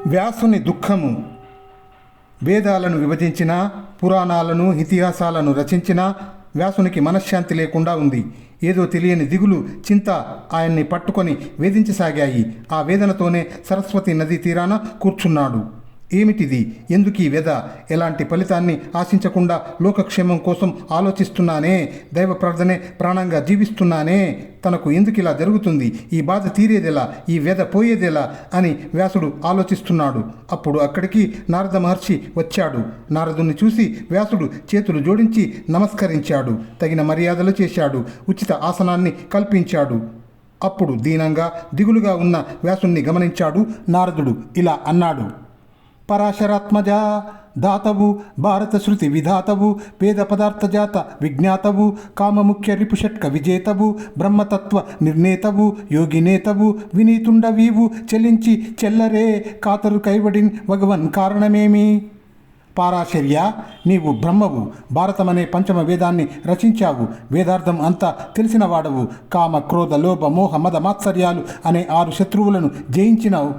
వ్యాసుని దుఃఖము. వేదాలను విభజించిన, పురాణాలను ఇతిహాసాలను రచించిన వ్యాసునికి మనశ్శాంతి లేకుండా ఉంది. ఏదో తెలియని దిగులు, చింత ఆయన్ని పట్టుకొని వేధించసాగాయి. ఆ వేదనతోనే సరస్వతి నదీ తీరాన కూర్చున్నాడు. ఏమిటిది? ఎందుకీ వ్యధ? ఎలాంటి ఫలితాన్ని ఆశించకుండా లోకక్షేమం కోసం ఆలోచిస్తున్నానే, దైవ ప్రార్థనే ప్రాణంగా జీవిస్తున్నానే, తనకు ఎందుకు ఇలా జరుగుతుంది? ఈ బాధ తీరేదెలా? ఈ వ్యధ పోయేదెలా అని వ్యాసుడు ఆలోచిస్తున్నాడు. అప్పుడు అక్కడికి నారద మహర్షి వచ్చాడు. నారదుని చూసి వ్యాసుడు చేతులు జోడించి నమస్కరించాడు. తగిన మర్యాదలు చేశాడు. ఉచిత ఆసనాన్ని కల్పించాడు. అప్పుడు దీనంగా, దిగులుగా ఉన్న వ్యాసుణ్ణి గమనించాడు నారదుడు. ఇలా అన్నాడు: పరాశరాత్మజ దాతవు, భారత శృతి విధాతవు, వేద పదార్థ జాత విజ్ఞాతవు, కామముఖ్య రిపుషట్క విజేతవు, బ్రహ్మతత్వ నిర్ణేతవు, యోగినేతవు, వినీతుండవీవు చెలించి చెల్లరే కాతరు కైవడిన్ భగవన్ కారణమేమి? పారాశర్య, నీవు బ్రహ్మవు. భారతమనే పంచమ వేదాన్ని రచించావు. వేదార్థం అంతా తెలిసిన వాడవు. కామ, క్రోధ, లోభ, మోహ, మద, మాత్సర్యాలు అనే 6 శత్రువులను జయించినావు.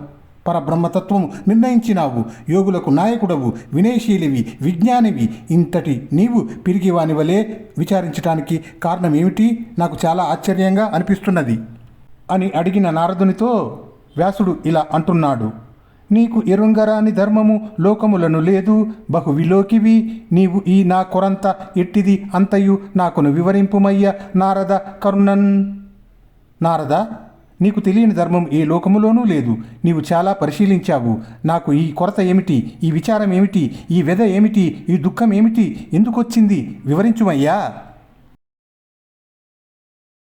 పరబ్రహ్మతత్వము నిర్ణయించినావు. యోగులకు నాయకుడవు, వినయశీలివి, విజ్ఞానివి. ఇంతటి నీవు పిరిగివాని వలె విచారించటానికి కారణం ఏమిటి? నాకు చాలా ఆశ్చర్యంగా అనిపిస్తున్నది అని అడిగిన నారదునితో వ్యాసుడు ఇలా అంటున్నాడు: నీకు ఎరుంగరాని ధర్మము లోకములను లేదు, బహు విలోకివి. నీవు ఈ నా కొరంత ఎట్టిది అంతయు నాకును వివరింపుమయ్య నారద కరుణన్. నారద, నీకు తెలియని ధర్మం ఏ లోకములోనూ లేదు. నీవు చాలా పరిశీలించావు. నాకు ఈ కొరత ఏమిటి? ఈ విచారం ఏమిటి? ఈ వ్యధ ఏమిటి? ఈ దుఃఖం ఏమిటి? ఎందుకొచ్చింది? వివరించుమయ్యా.